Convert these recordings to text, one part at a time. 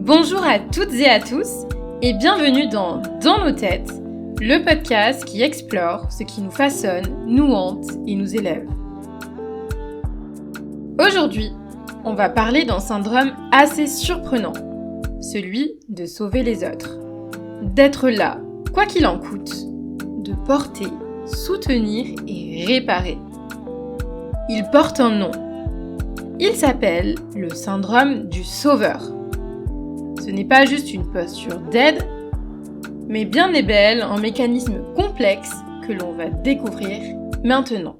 Bonjour à toutes et à tous et bienvenue dans nos têtes, le podcast qui explore ce qui nous façonne, nous hante et nous élève. Aujourd'hui, on va parler d'un syndrome assez surprenant, celui de sauver les autres. D'être là, quoi qu'il en coûte, de porter, soutenir et réparer. Il porte un nom. Il s'appelle le syndrome du sauveur. Ce n'est pas juste une posture d'aide, mais bien et belle un mécanisme complexe que l'on va découvrir maintenant.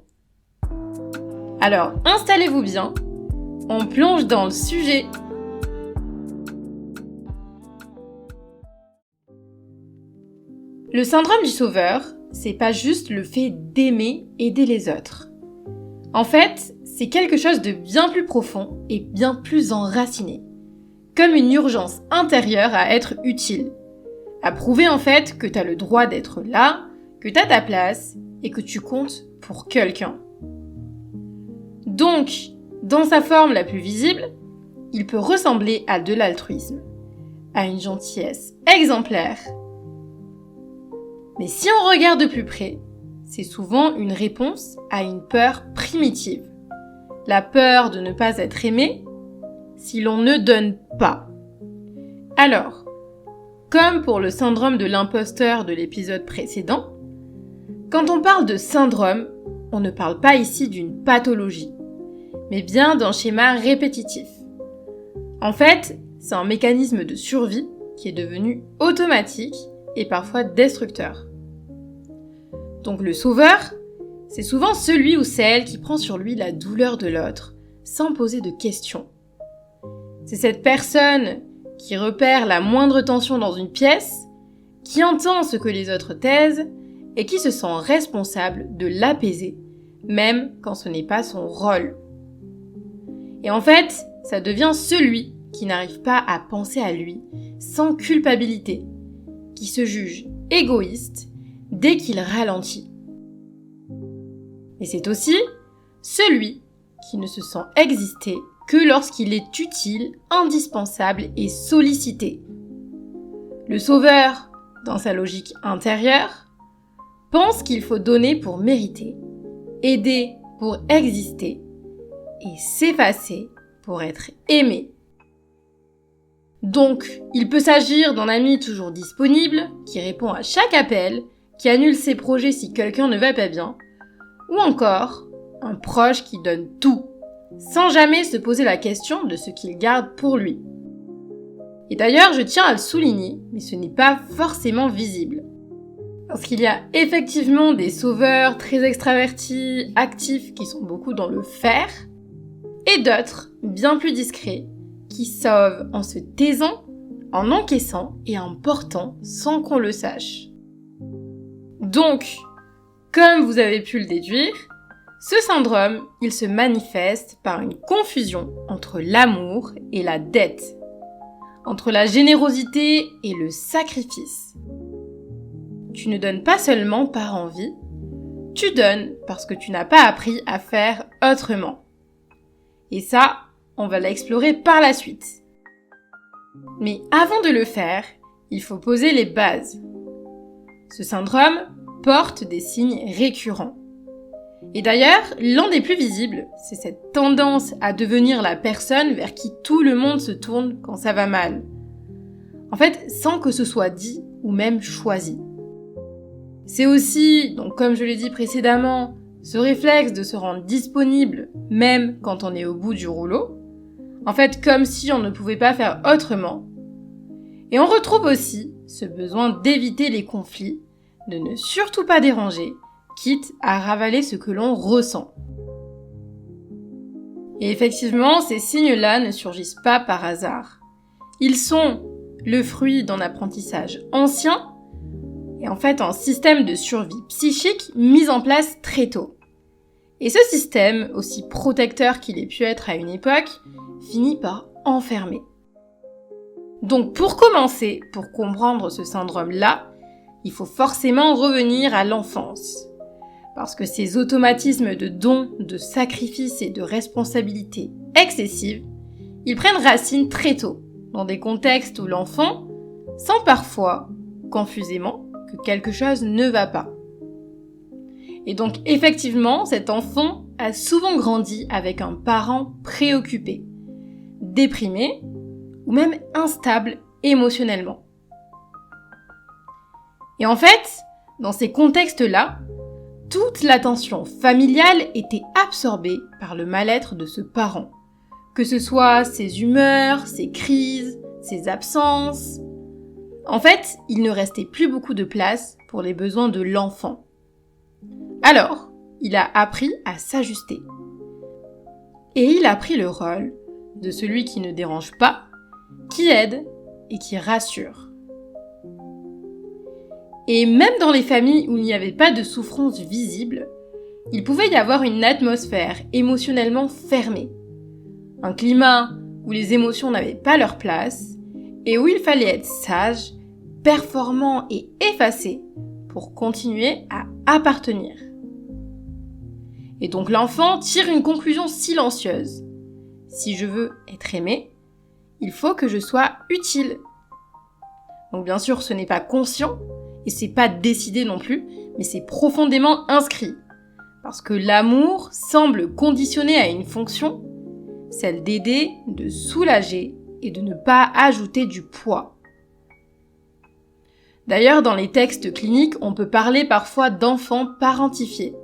Alors, installez-vous bien, on plonge dans le sujet. Le syndrome du sauveur, c'est pas juste le fait d'aimer aider les autres. En fait, c'est quelque chose de bien plus profond et bien plus enraciné. Comme une urgence intérieure à être utile. À prouver en fait que t'as le droit d'être là, que t'as ta place et que tu comptes pour quelqu'un. Donc, dans sa forme la plus visible, il peut ressembler à de l'altruisme, à une gentillesse exemplaire. Mais si on regarde de plus près, c'est souvent une réponse à une peur primitive. La peur de ne pas être aimé si l'on ne donne pas. Alors, comme pour le syndrome de l'imposteur de l'épisode précédent, quand on parle de syndrome, on ne parle pas ici d'une pathologie, mais bien d'un schéma répétitif. En fait, c'est un mécanisme de survie qui est devenu automatique et parfois destructeur. Donc le sauveur, c'est souvent celui ou celle qui prend sur lui la douleur de l'autre, sans poser de questions. C'est cette personne qui repère la moindre tension dans une pièce, qui entend ce que les autres taisent et qui se sent responsable de l'apaiser, même quand ce n'est pas son rôle. Et en fait, ça devient celui qui n'arrive pas à penser à lui sans culpabilité, qui se juge égoïste dès qu'il ralentit. Et c'est aussi celui qui ne se sent exister que lorsqu'il est utile, indispensable et sollicité. Le sauveur, dans sa logique intérieure, pense qu'il faut donner pour mériter, aider pour exister et s'effacer pour être aimé. Donc, il peut s'agir d'un ami toujours disponible, qui répond à chaque appel, qui annule ses projets si quelqu'un ne va pas bien, ou encore un proche qui donne tout, sans jamais se poser la question de ce qu'il garde pour lui. Et d'ailleurs, je tiens à le souligner, mais ce n'est pas forcément visible. Parce qu'il y a effectivement des sauveurs très extravertis, actifs, qui sont beaucoup dans le faire, et d'autres, bien plus discrets, qui sauvent en se taisant, en encaissant et en portant sans qu'on le sache. Donc, comme vous avez pu le déduire, ce syndrome, il se manifeste par une confusion entre l'amour et la dette, entre la générosité et le sacrifice. Tu ne donnes pas seulement par envie, tu donnes parce que tu n'as pas appris à faire autrement. Et ça, on va l'explorer par la suite. Mais avant de le faire, il faut poser les bases. Ce syndrome porte des signes récurrents. Et d'ailleurs, l'un des plus visibles, c'est cette tendance à devenir la personne vers qui tout le monde se tourne quand ça va mal. En fait, sans que ce soit dit ou même choisi. C'est aussi, donc comme je l'ai dit précédemment, ce réflexe de se rendre disponible même quand on est au bout du rouleau. En fait, comme si on ne pouvait pas faire autrement. Et on retrouve aussi ce besoin d'éviter les conflits, de ne surtout pas déranger, quitte à ravaler ce que l'on ressent. Et effectivement, ces signes-là ne surgissent pas par hasard. Ils sont le fruit d'un apprentissage ancien et en fait un système de survie psychique mis en place très tôt. Et ce système, aussi protecteur qu'il ait pu être à une époque, finit par enfermer. Donc pour commencer, pour comprendre ce syndrome-là, il faut forcément revenir à l'enfance. Parce que ces automatismes de don, de sacrifice et de responsabilité excessive, ils prennent racine très tôt, dans des contextes où l'enfant sent parfois, confusément, que quelque chose ne va pas. Et donc effectivement, cet enfant a souvent grandi avec un parent préoccupé, déprimé ou même instable émotionnellement. Et en fait, dans ces contextes-là, toute l'attention familiale était absorbée par le mal-être de ce parent, que ce soit ses humeurs, ses crises, ses absences. En fait, il ne restait plus beaucoup de place pour les besoins de l'enfant. Alors, il a appris à s'ajuster. Et il a pris le rôle de celui qui ne dérange pas, qui aide et qui rassure. Et même dans les familles où il n'y avait pas de souffrance visible, il pouvait y avoir une atmosphère émotionnellement fermée. Un climat où les émotions n'avaient pas leur place et où il fallait être sage, performant et effacé pour continuer à appartenir. Et donc l'enfant tire une conclusion silencieuse. Si je veux être aimé, il faut que je sois utile. Donc bien sûr, ce n'est pas conscient et c'est pas décidé non plus, mais c'est profondément inscrit. Parce que l'amour semble conditionné à une fonction, celle d'aider, de soulager et de ne pas ajouter du poids. D'ailleurs, dans les textes cliniques, on peut parler parfois d'enfant parentifié.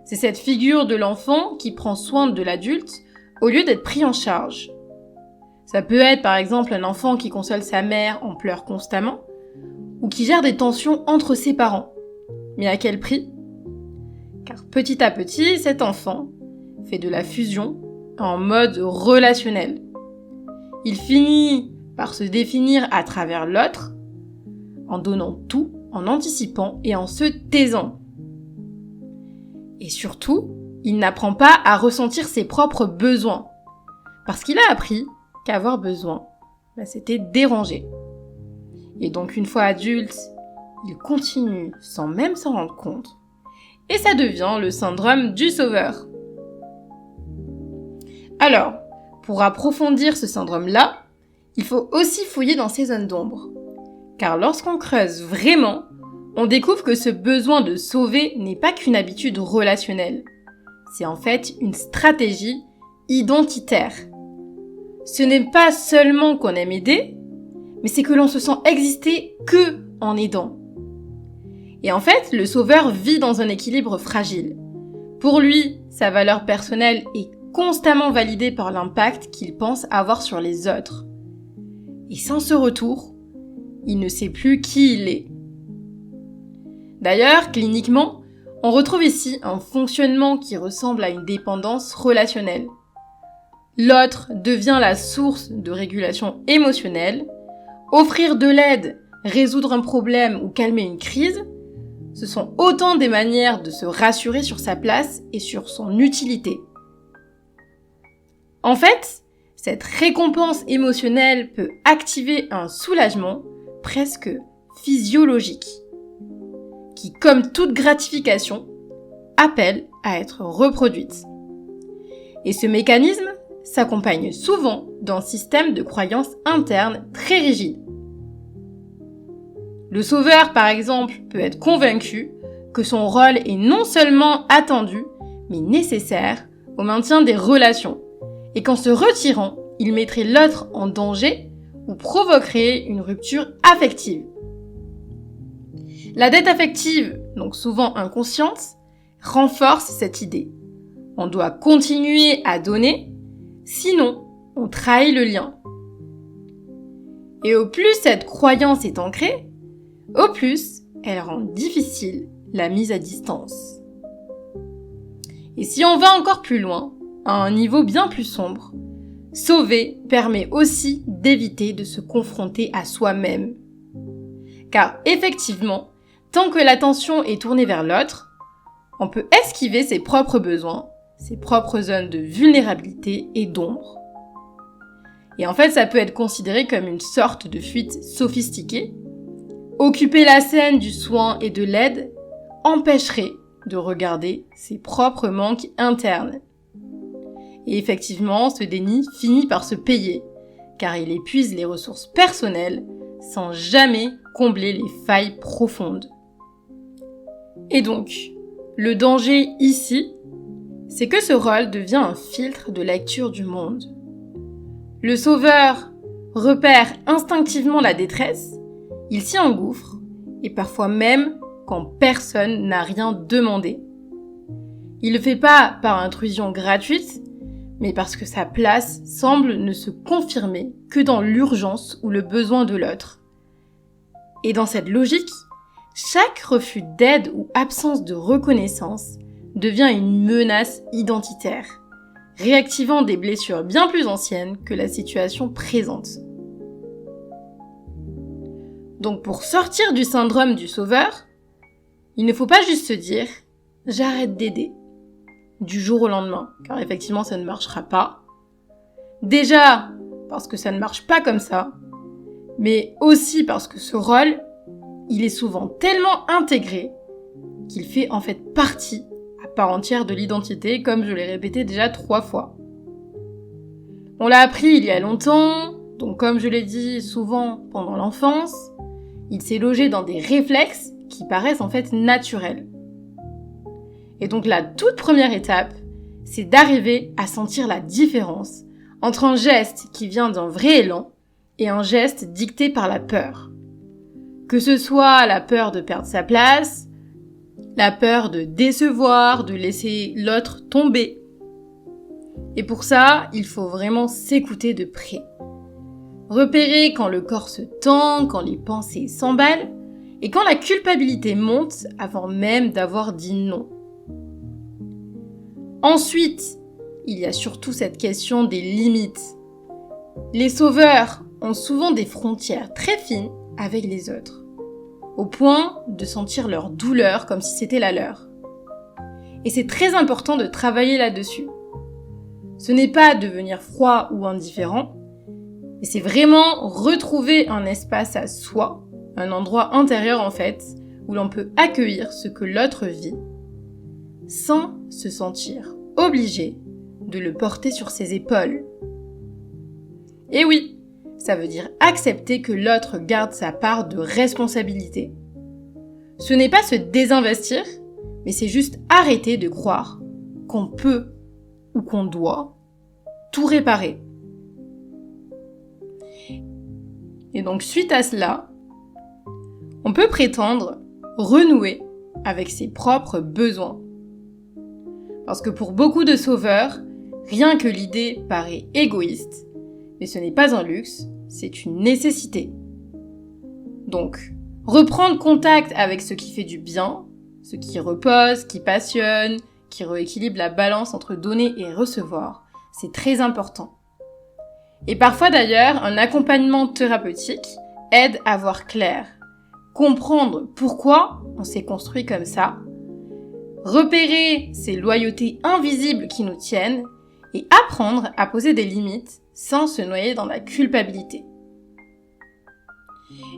C'est cette figure de l'enfant qui prend soin de l'adulte au lieu d'être pris en charge. Ça peut être par exemple un enfant qui console sa mère en pleurs constamment, ou qui gère des tensions entre ses parents. Mais à quel prix ? Car petit à petit, cet enfant fait de la fusion en mode relationnel. Il finit par se définir à travers l'autre, en donnant tout, en anticipant et en se taisant. Et surtout, il n'apprend pas à ressentir ses propres besoins, parce qu'il a appris qu'avoir besoin, c'était déranger. Et donc une fois adulte, il continue sans même s'en rendre compte, et ça devient le syndrome du sauveur. Alors, pour approfondir ce syndrome-là, il faut aussi fouiller dans ces zones d'ombre. Car lorsqu'on creuse vraiment, on découvre que ce besoin de sauver n'est pas qu'une habitude relationnelle. C'est en fait une stratégie identitaire. Ce n'est pas seulement qu'on aime aider, mais c'est que l'on se sent exister que en aidant. Et en fait, le sauveur vit dans un équilibre fragile. Pour lui, sa valeur personnelle est constamment validée par l'impact qu'il pense avoir sur les autres. Et sans ce retour, il ne sait plus qui il est. D'ailleurs, cliniquement, on retrouve ici un fonctionnement qui ressemble à une dépendance relationnelle. L'autre devient la source de régulation émotionnelle. Offrir de l'aide, résoudre un problème ou calmer une crise, ce sont autant des manières de se rassurer sur sa place et sur son utilité. En fait, cette récompense émotionnelle peut activer un soulagement presque physiologique, qui, comme toute gratification, appelle à être reproduite. Et ce mécanisme s'accompagne souvent d'un système de croyances internes très rigide. Le sauveur, par exemple, peut être convaincu que son rôle est non seulement attendu, mais nécessaire au maintien des relations, et qu'en se retirant, il mettrait l'autre en danger ou provoquerait une rupture affective. La dette affective, donc souvent inconsciente, renforce cette idée. On doit continuer à donner, sinon on trahit le lien. Et au plus cette croyance est ancrée, au plus elle rend difficile la mise à distance. Et si on va encore plus loin, à un niveau bien plus sombre, sauver permet aussi d'éviter de se confronter à soi-même. Car effectivement, tant que l'attention est tournée vers l'autre, on peut esquiver ses propres besoins, ses propres zones de vulnérabilité et d'ombre. Et en fait, ça peut être considéré comme une sorte de fuite sophistiquée. Occuper la scène du soin et de l'aide empêcherait de regarder ses propres manques internes. Et effectivement, ce déni finit par se payer, car il épuise les ressources personnelles sans jamais combler les failles profondes. Et donc, le danger ici, c'est que ce rôle devient un filtre de lecture du monde. Le sauveur repère instinctivement la détresse, il s'y engouffre, et parfois même quand personne n'a rien demandé. Il le fait pas par intrusion gratuite, mais parce que sa place semble ne se confirmer que dans l'urgence ou le besoin de l'autre. Et dans cette logique, chaque refus d'aide ou absence de reconnaissance devient une menace identitaire, réactivant des blessures bien plus anciennes que la situation présente. Donc pour sortir du syndrome du sauveur, il ne faut pas juste se dire « j'arrête d'aider » du jour au lendemain, car effectivement ça ne marchera pas. Déjà parce que ça ne marche pas comme ça, mais aussi parce que ce rôle, il est souvent tellement intégré qu'il fait en fait partie à part entière de l'identité, comme je l'ai répété déjà 3 fois. On l'a appris il y a longtemps, donc comme je l'ai dit souvent pendant l'enfance, il s'est logé dans des réflexes qui paraissent en fait naturels. Et donc la toute première étape, c'est d'arriver à sentir la différence entre un geste qui vient d'un vrai élan et un geste dicté par la peur. Que ce soit la peur de perdre sa place, la peur de décevoir, de laisser l'autre tomber. Et pour ça, il faut vraiment s'écouter de près. Repérer quand le corps se tend, quand les pensées s'emballent, et quand la culpabilité monte avant même d'avoir dit non. Ensuite, il y a surtout cette question des limites. Les sauveurs ont souvent des frontières très fines avec les autres, au point de sentir leur douleur comme si c'était la leur. Et c'est très important de travailler là-dessus. Ce n'est pas devenir froid ou indifférent, mais c'est vraiment retrouver un espace à soi, un endroit intérieur en fait, où l'on peut accueillir ce que l'autre vit, sans se sentir obligé de le porter sur ses épaules. Et oui, ça veut dire accepter que l'autre garde sa part de responsabilité. Ce n'est pas se désinvestir, mais c'est juste arrêter de croire qu'on peut ou qu'on doit tout réparer. Et donc suite à cela, on peut prétendre renouer avec ses propres besoins. Parce que pour beaucoup de sauveurs, rien que l'idée paraît égoïste, mais ce n'est pas un luxe, c'est une nécessité. Donc, reprendre contact avec ce qui fait du bien, ce qui repose, qui passionne, qui rééquilibre la balance entre donner et recevoir, c'est très important. Et parfois d'ailleurs, un accompagnement thérapeutique aide à voir clair, comprendre pourquoi on s'est construit comme ça, repérer ces loyautés invisibles qui nous tiennent et apprendre à poser des limites sans se noyer dans la culpabilité.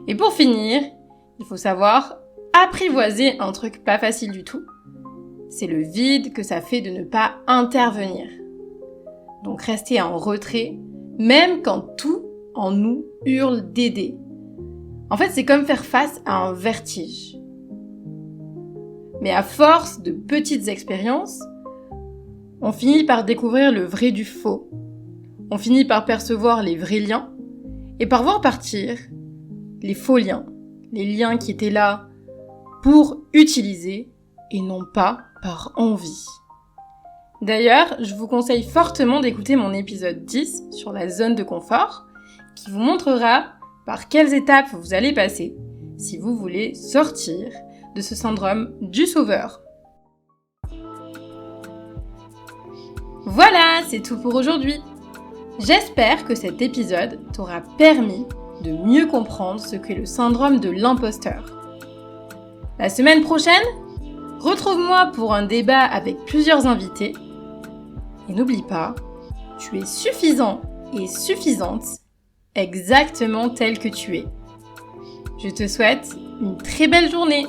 Et pour finir, il faut savoir apprivoiser un truc pas facile du tout. C'est le vide que ça fait de ne pas intervenir. Donc rester en retrait, même quand tout en nous hurle d'aider. En fait, c'est comme faire face à un vertige. Mais à force de petites expériences, on finit par découvrir le vrai du faux. On finit par percevoir les vrais liens et par voir partir les faux liens, les liens qui étaient là pour utiliser et non pas par envie. D'ailleurs, je vous conseille fortement d'écouter mon épisode 10 sur la zone de confort qui vous montrera par quelles étapes vous allez passer si vous voulez sortir de ce syndrome du sauveur. Voilà, c'est tout pour aujourd'hui. J'espère que cet épisode t'aura permis de mieux comprendre ce qu'est le syndrome de l'imposteur. La semaine prochaine, retrouve-moi pour un débat avec plusieurs invités. Et n'oublie pas, tu es suffisant et suffisante exactement tel que tu es. Je te souhaite une très belle journée.